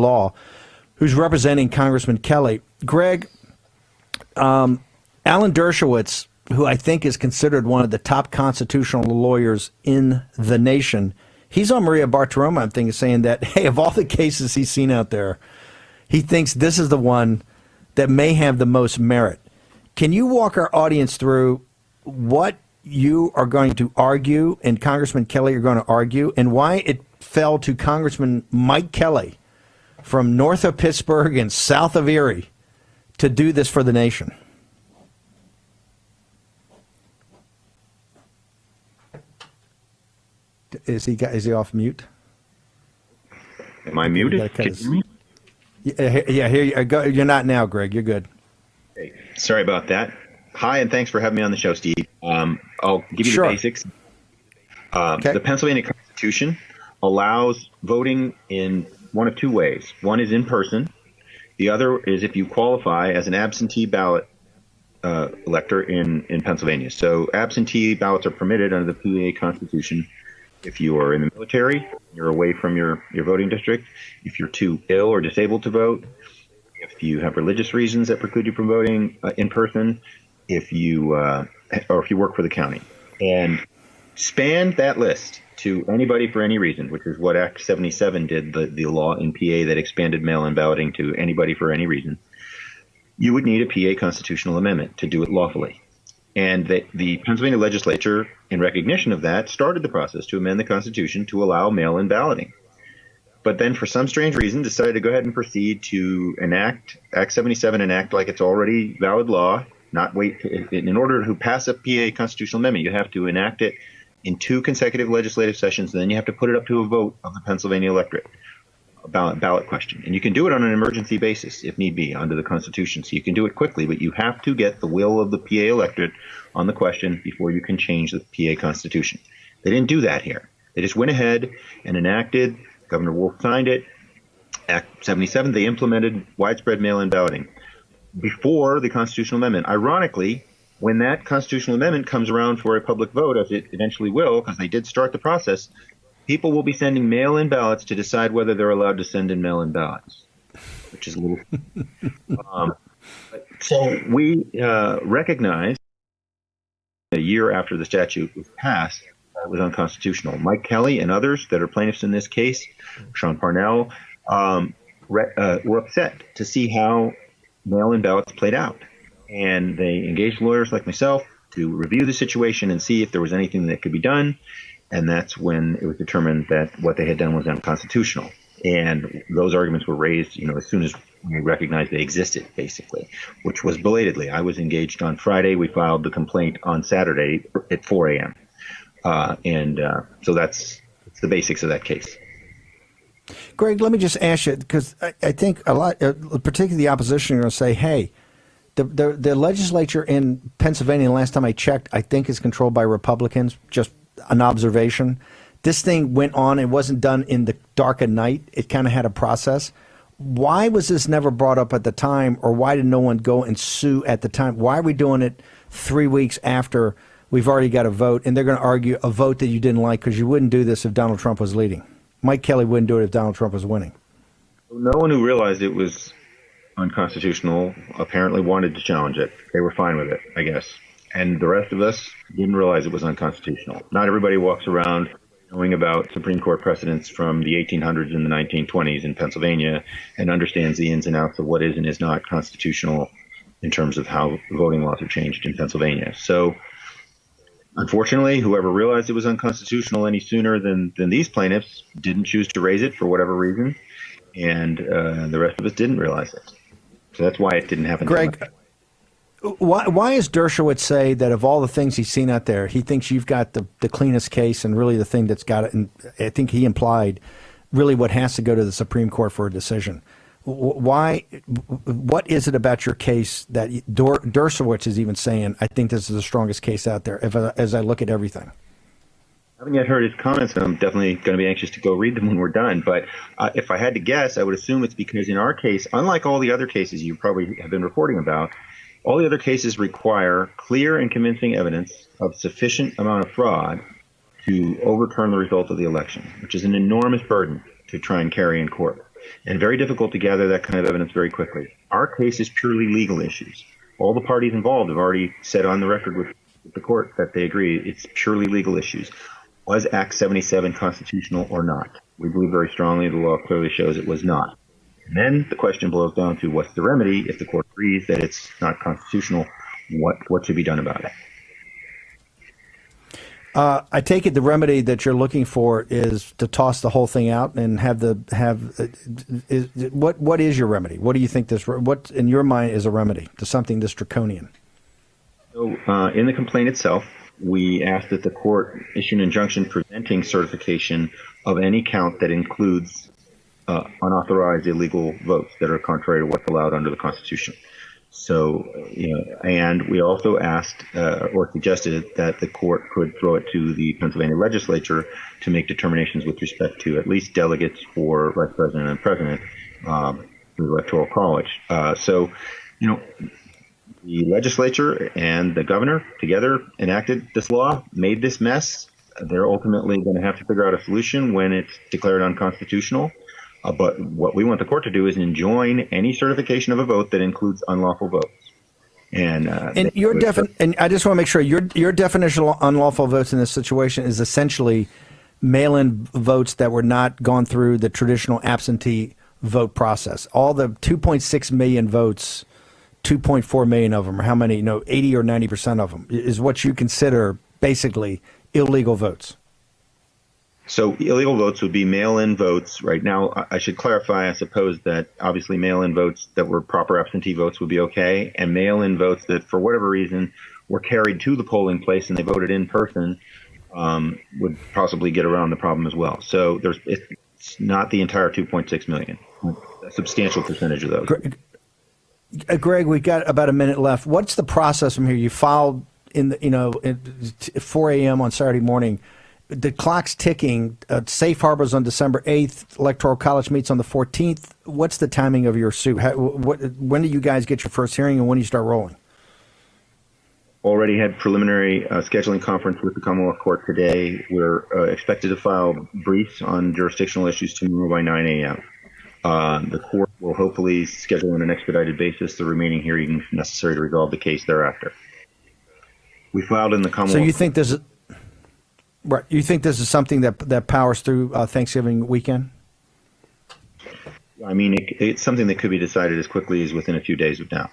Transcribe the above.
law, who's representing Congressman Kelly. Greg, Alan Dershowitz, who I think is considered one of the top constitutional lawyers in the nation, he's on Maria Bartiromo, I'm thinking, saying that, hey, of all the cases he's seen out there, he thinks this is the one that may have the most merit. Can you walk our audience through what you are going to argue and Congressman Kelly are going to argue, and why it fell to Congressman Mike Kelly from north of Pittsburgh and south of Erie to do this for the nation? Is he off mute? Am I muted? Can you hear me? Yeah, here you go. You're not now, Greg. You're good. Okay. Sorry about that. Hi, and thanks for having me on the show, Steve. I'll give you the basics. Okay. The Pennsylvania Constitution allows voting in one of two ways. One is in person. The other is if you qualify as an absentee ballot elector in Pennsylvania. So absentee ballots are permitted under the PA Constitution if you are in the military, you're away from your voting district, if you're too ill or disabled to vote, if you have religious reasons that preclude you from voting in person, if you work for the county. And span that list to anybody for any reason, which is what Act 77 did, the law in PA that expanded mail-in balloting to anybody for any reason. You would need a PA constitutional amendment to do it lawfully. And the Pennsylvania legislature, in recognition of that, started the process to amend the Constitution to allow mail-in balloting. But then, for some strange reason, decided to go ahead and proceed to enact Act 77 and act like it's already valid law, not wait. In order to pass a PA constitutional amendment, you have to enact it in 2 consecutive legislative sessions, and then you have to put it up to a vote of the Pennsylvania electorate, a ballot question. And you can do it on an emergency basis, if need be, under the Constitution. So you can do it quickly, but you have to get the will of the PA electorate on the question before you can change the PA Constitution. They didn't do that here. They just went ahead and enacted, Governor Wolf signed it, Act 77, they implemented widespread mail-in balloting before the constitutional amendment. Ironically, when that constitutional amendment comes around for a public vote, as it eventually will, because they did start the process, people will be sending mail-in ballots to decide whether they're allowed to send in mail-in ballots, which is a little. So we recognize a year after the statute was passed, it was unconstitutional. Mike Kelly and others that are plaintiffs in this case, Sean Parnell, were upset to see how mail-in ballots played out. And they engaged lawyers like myself to review the situation and see if there was anything that could be done. And that's when it was determined that what they had done was unconstitutional. And those arguments were raised, as soon as we recognized they existed, basically, which was belatedly. I was engaged on Friday. We filed the complaint on Saturday at 4 a.m. So that's the basics of that case. Greg, let me just ask you, because I think a lot, particularly the opposition, are going to say, hey, the legislature in Pennsylvania, last time I checked, I think is controlled by Republicans, just an observation. This thing went on. It wasn't done in the dark of night. It kind of had a process. Why was this never brought up at the time, or why did no one go and sue at the time? Why are we doing it 3 weeks after we've already got a vote, and they're going to argue a vote that you didn't like because you wouldn't do this if Donald Trump was leading? Mike Kelly wouldn't do it if Donald Trump was winning. No one who realized it was unconstitutional apparently wanted to challenge it. They were fine with it, I guess. And the rest of us didn't realize it was unconstitutional. Not everybody walks around knowing about Supreme Court precedents from the 1800s and the 1920s in Pennsylvania and understands the ins and outs of what is and is not constitutional in terms of how voting laws have changed in Pennsylvania. So unfortunately, whoever realized it was unconstitutional any sooner than these plaintiffs didn't choose to raise it for whatever reason, and the rest of us didn't realize it. So that's why it didn't happen. Greg, why does Dershowitz say that of all the things he's seen out there, he thinks you've got the cleanest case and really the thing that's got it, and I think he implied really what has to go to the Supreme Court for a decision? Why? What is it about your case that Dershowitz is even saying, I think this is the strongest case out there as I look at everything? I haven't yet heard his comments, and I'm definitely going to be anxious to go read them when we're done. But if I had to guess, I would assume it's because in our case, unlike all the other cases you probably have been reporting about, all the other cases require clear and convincing evidence of sufficient amount of fraud to overturn the result of the election, which is an enormous burden to try and carry in court. and very difficult to gather that kind of evidence very quickly. Our case is purely legal issues. All the parties involved have already said on the record with the court that they agree it's purely legal issues. Was Act 77 constitutional or not? We believe very strongly the law clearly shows it was not. And then the question boils down to what's the remedy if the court agrees that it's not constitutional? What should be done about it? I take it the remedy that you're looking for is to toss the whole thing out and what is your remedy? What do you think what in your mind is a remedy to something this draconian? So in the complaint itself, we asked that the court issue an injunction preventing certification of any count that includes unauthorized illegal votes that are contrary to what's allowed under the Constitution. So, and we also asked or suggested that the court could throw it to the Pennsylvania legislature to make determinations with respect to at least delegates for vice president and president through the Electoral College. The legislature and the governor together enacted this law, made this mess. They're ultimately going to have to figure out a solution when it's declared unconstitutional. But what we want the court to do is enjoin any certification of a vote that includes unlawful votes. And your and I just want to make sure your definition of unlawful votes in this situation is essentially mail-in votes that were not gone through the traditional absentee vote process. All the 2.6 million votes, 2.4 million of them, or how many? 80 or 90% of them is what you consider basically illegal votes. So illegal votes would be mail-in votes. Right now, I should clarify, I suppose, that obviously mail-in votes that were proper absentee votes would be okay, and mail-in votes that, for whatever reason, were carried to the polling place and they voted in person would possibly get around the problem as well. So it's not the entire 2.6 million. A substantial percentage of those. Greg, we've got about a minute left. What's the process from here? You filed at 4 a.m. on Saturday morning. The clock's ticking. Safe harbors on December 8th. Electoral College meets on the 14th. What's the timing of your suit? When do you guys get your first hearing, and when do you start rolling? Already had preliminary scheduling conference with the Commonwealth Court today. We're expected to file briefs on jurisdictional issues tomorrow by 9 a.m. The court will hopefully schedule on an expedited basis the remaining hearings necessary to resolve the case thereafter. We filed in the Commonwealth. So you think this is right? You think this is something that powers through Thanksgiving weekend? I mean, it's something that could be decided as quickly as within a few days of now.